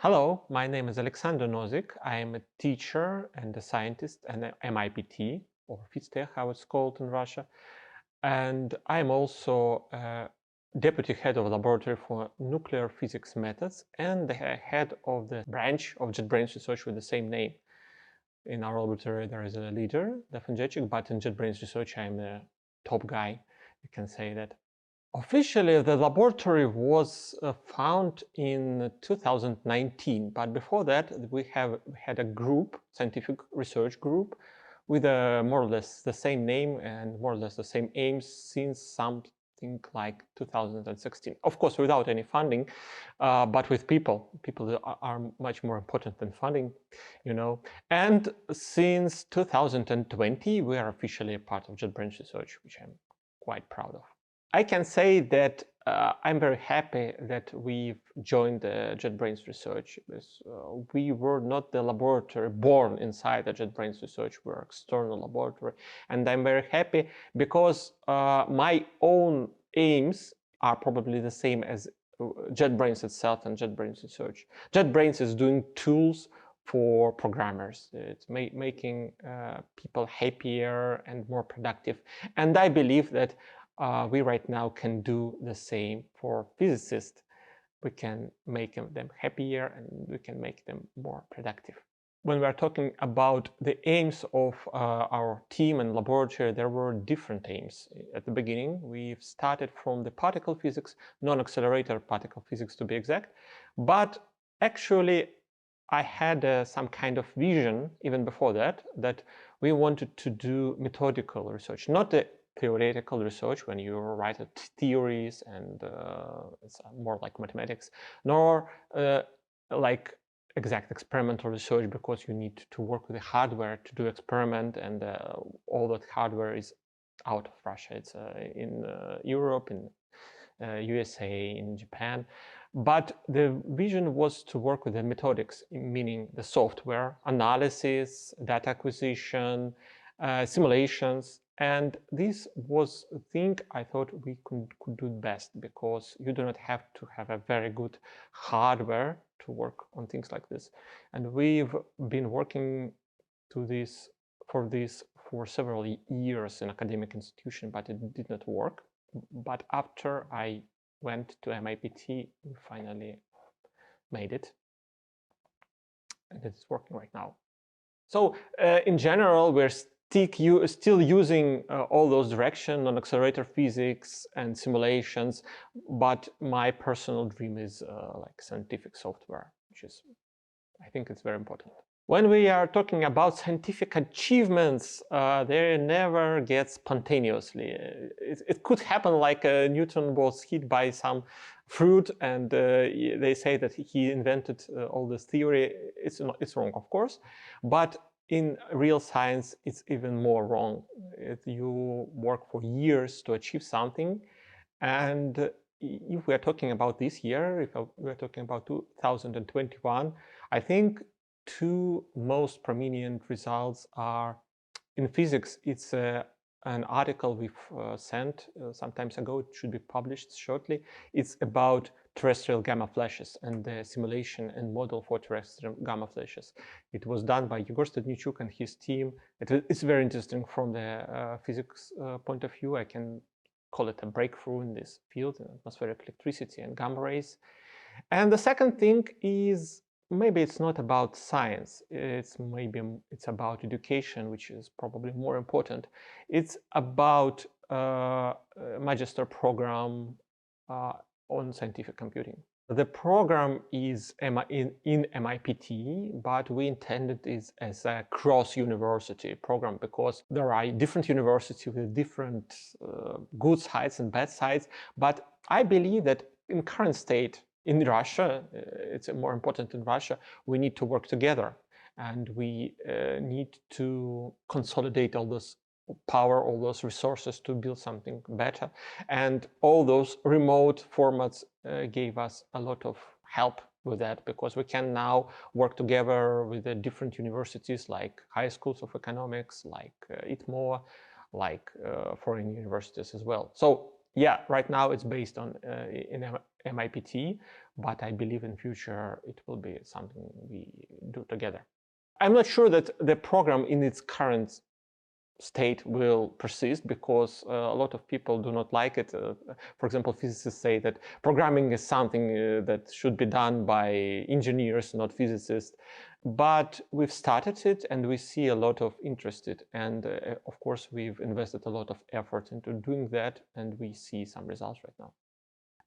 Hello, my name is Alexander Nozik. I am a teacher and a scientist and an MIPT, or FIZTech, how it's called in Russia. And I'm also deputy head of laboratory for nuclear physics methods and the head of the branch of JetBrains research with the same name. In our laboratory, there is a leader, Stefan Jecic, but in JetBrains research, I'm the top guy. You can say that. Officially, the laboratory was found in 2019, but before that, we have had a group, scientific research group, with more or less the same name and more or less the same aims since something like 2016. Of course, without any funding, but with people. People are much more important than funding, you know. And since 2020, we are officially a part of JetBrains Research, which I'm quite proud of. I can say that I'm very happy that we've joined the JetBrains research because we were not the laboratory born inside the JetBrains research, we're external laboratory. And I'm very happy because my own aims are probably the same as JetBrains itself and JetBrains research. JetBrains is doing tools for programmers. It's making people happier and more productive. And I believe that we right now can do the same for physicists. We can make them happier and we can make them more productive. When we are talking about the aims of our team and laboratory, there were different aims. At the beginning, we've started from the particle physics, non-accelerator particle physics to be exact, but actually I had some kind of vision even before that, that we wanted to do methodical research, not the theoretical research when you write theories and it's more like mathematics, nor like exact experimental research because you need to work with the hardware to do experiment and all that hardware is out of Russia. It's in Europe, in USA, in Japan. But the vision was to work with the methodics, meaning the software, analysis, data acquisition, simulations. And this was a thing I thought we could do best because you do not have to have a very good hardware to work on things like this. And we've been working to this for several years in academic institution, but it did not work. But after I went to MIPT, we finally made it. And it's working right now. So in general, we're still using all those directions on accelerator physics and simulations, but my personal dream is like scientific software, which is, I think it's very important. When we are talking about scientific achievements, they never get spontaneously. It could happen like Newton was hit by some fruit and they say that he invented all this theory. It's wrong, of course, but in real science, it's even more wrong. You work for years to achieve something, and if we are talking about this year, if we're talking about 2021, I think two most prominent results are in physics. It's an article we've sent some time ago. It should be published shortly. It's about terrestrial gamma flashes and the simulation and model for terrestrial gamma flashes. It was done by Yegor Stadnichuk and his team. It's very interesting from the physics point of view. I can call it a breakthrough in this field, in atmospheric electricity and gamma rays. And the second thing is, maybe it's not about science, it's about education, which is probably more important. It's about magister program on scientific computing. The program is in MIPT, but we intended it as a cross-university program because there are different universities with different good sides and bad sides. But I believe that in current state, in Russia, it's more important in Russia, we need to work together and we need to consolidate all this power, all those resources to build something better. And all those remote formats gave us a lot of help with that because we can now work together with the different universities like high schools of economics, like ITMO, like foreign universities as well. So Yeah, right now it's based on in MIPT, but I believe in future it will be something we do together. I'm not sure that the program in its current state will persist because a lot of people do not like it. For example, physicists say that programming is something that should be done by engineers, not physicists. But we've started it and we see a lot of interest in it. And of course, we've invested a lot of effort into doing that and we see some results right now.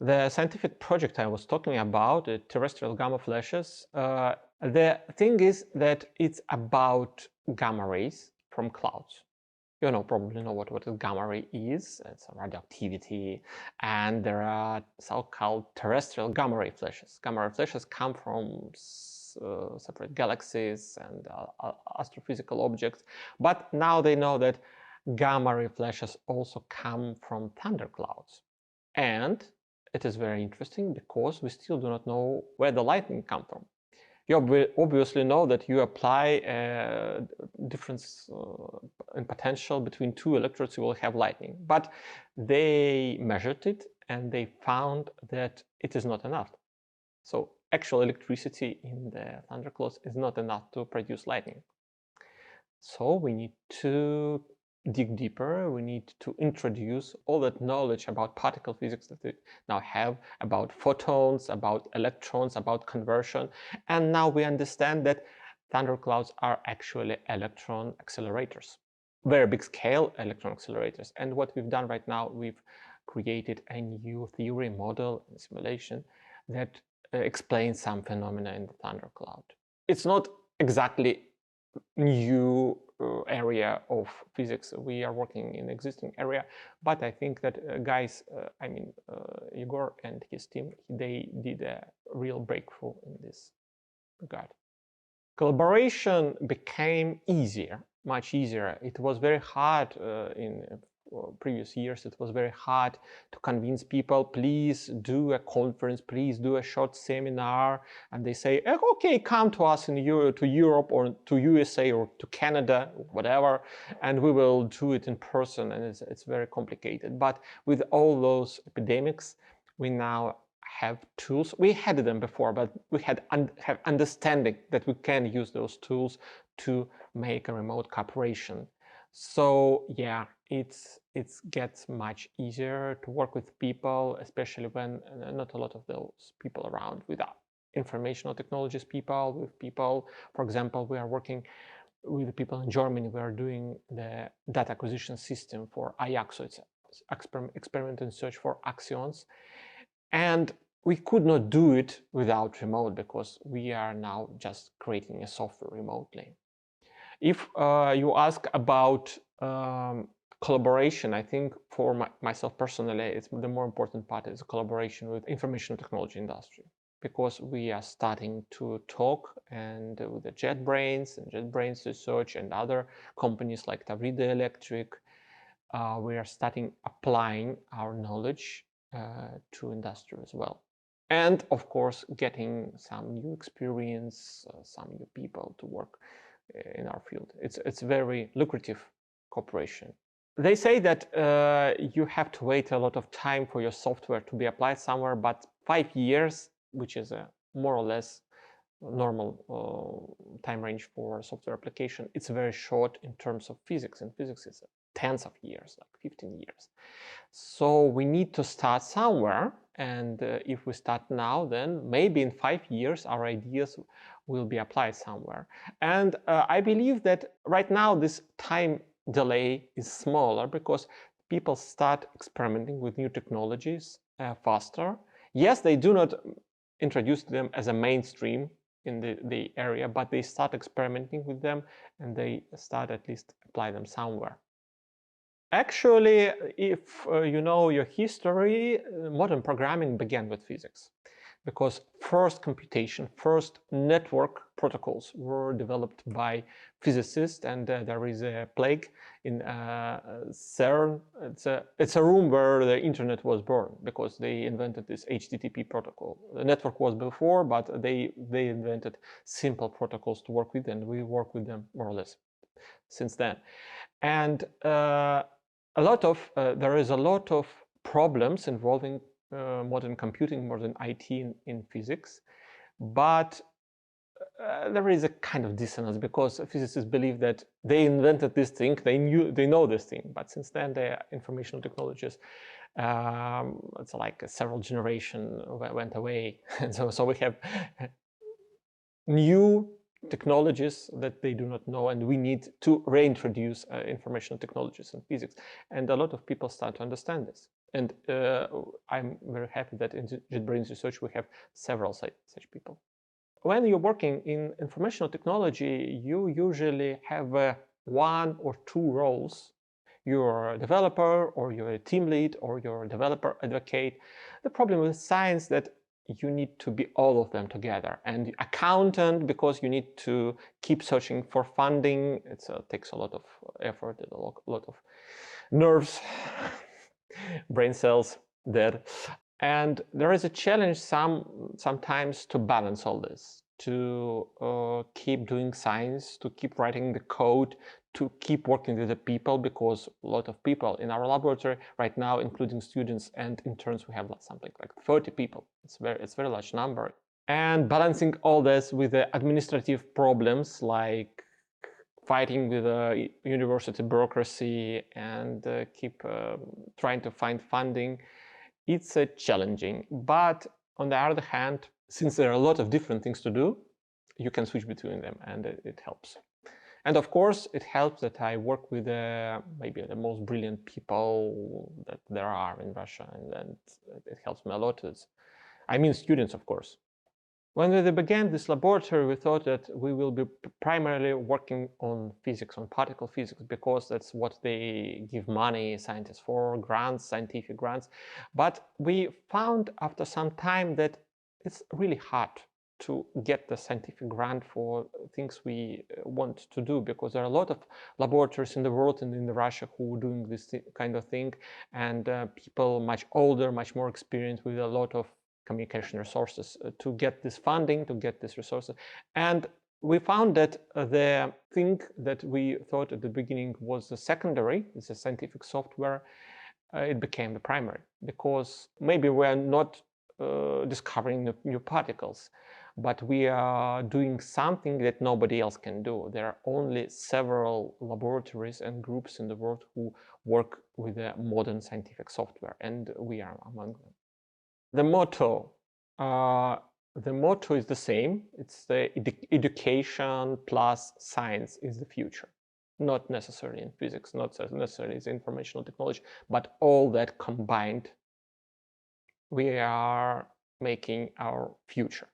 The scientific project I was talking about, the terrestrial gamma flashes, the thing is that it's about gamma rays from clouds. You probably know what a gamma ray is. It's a radioactivity, and there are so-called terrestrial gamma ray flashes. Gamma ray flashes come from separate galaxies and astrophysical objects, but now they know that gamma ray flashes also come from thunderclouds. And it is very interesting because we still do not know where the lightning comes from. You obviously know that you apply a difference in potential between two electrodes, you will have lightning. But they measured it and they found that it is not enough. So actual electricity in the thunderclouds is not enough to produce lightning. So we need to dig deeper. We need to introduce all that knowledge about particle physics that we now have, about photons, about electrons, about conversion. And now we understand that thunderclouds are actually electron accelerators, very big scale electron accelerators. And what we've done right now, we've created a new theory model and simulation that explains some phenomena in the thundercloud. It's not exactly new area of physics. We are working in existing area, but I think that guys, Igor and his team, they did a real breakthrough in this regard. Collaboration became easier, much easier. It was very hard in previous years. It was very hard to convince people, please do a conference, please do a short seminar. And they say, okay, come to us to Europe or to USA or to Canada, whatever, and we will do it in person. And it's very complicated. But with all those epidemics, we now have tools. We had them before, but we have understanding that we can use those tools to make a remote cooperation. So yeah, it gets much easier to work with people, especially when not a lot of those people around with informational technologies people, with people, for example, we are working with people in Germany. We are doing the data acquisition system for IACSO. It's experiment and search for axions. And we could not do it without remote because we are now just creating a software remotely. If you ask about collaboration, I think for myself personally, it's the more important part is collaboration with information technology industry, because we are starting to talk and with the JetBrains and JetBrains Research and other companies like Tavrida Electric, we are starting applying our knowledge to industry as well. And of course, getting some new experience, some new people to work in our field. It's very lucrative cooperation. They say that you have to wait a lot of time for your software to be applied somewhere, but 5 years, which is a more or less normal time range for software application, it's very short in terms of physics. And physics is tens of years, like 15 years. So we need to start somewhere. And if we start now, then maybe in 5 years, our ideas will be applied somewhere. And I believe that right now, this time delay is smaller because people start experimenting with new technologies faster. Yes, they do not introduce them as a mainstream in the area, but they start experimenting with them and they start at least apply them somewhere. Actually, if you know your history, modern programming began with physics, because first computation, first network protocols were developed by physicists, and there is a plaque in CERN. It's a room where the internet was born, because they invented this HTTP protocol. The network was before, but they invented simple protocols to work with, and we work with them more or less since then. And there is a lot of problems involving modern computing, modern IT in physics, but there is a kind of dissonance because physicists believe that they invented this thing, they know this thing, but since then the informational technologies, it's like several generations went away, and so we have new technologies that they do not know, and we need to reintroduce information technologies in physics. And a lot of people start to understand this. And I'm very happy that in JetBrains Research we have several such people. When you're working in informational technology, you usually have one or two roles. You're a developer, or you're a team lead, or you're a developer advocate. The problem with science is that you need to be all of them together, and accountant because you need to keep searching for funding. It takes a lot of effort and a lot of nerves, brain cells dead, and there is a challenge sometimes to balance all this, to keep doing science, to keep writing the code, to keep working with the people, because a lot of people in our laboratory right now, including students and interns, we have something like 30 people. It's a very large number. And balancing all this with the administrative problems like fighting with the university bureaucracy and keep trying to find funding, it's challenging. But on the other hand, since there are a lot of different things to do, you can switch between them, and it helps. And of course, it helps that I work with maybe the most brilliant people that there are in Russia, and it helps me a lot. I mean students, of course. When we began this laboratory, we thought that we will be primarily working on physics, on particle physics, because that's what they give money scientists for, grants, scientific grants. But we found after some time that it's really hard to get the scientific grant for things we want to do, because there are a lot of laboratories in the world and in Russia who are doing this kind of thing, and people much older, much more experienced with a lot of communication resources to get this funding, to get these resources. And we found that the thing that we thought at the beginning was the secondary, it's a scientific software, it became the primary, because maybe we're not discovering new particles, but we are doing something that nobody else can do. There are only several laboratories and groups in the world who work with the modern scientific software, and we are among them. The motto is the same. It's the education plus science is the future. Not necessarily in physics, not necessarily in informational technology, but all that combined, we are making our future.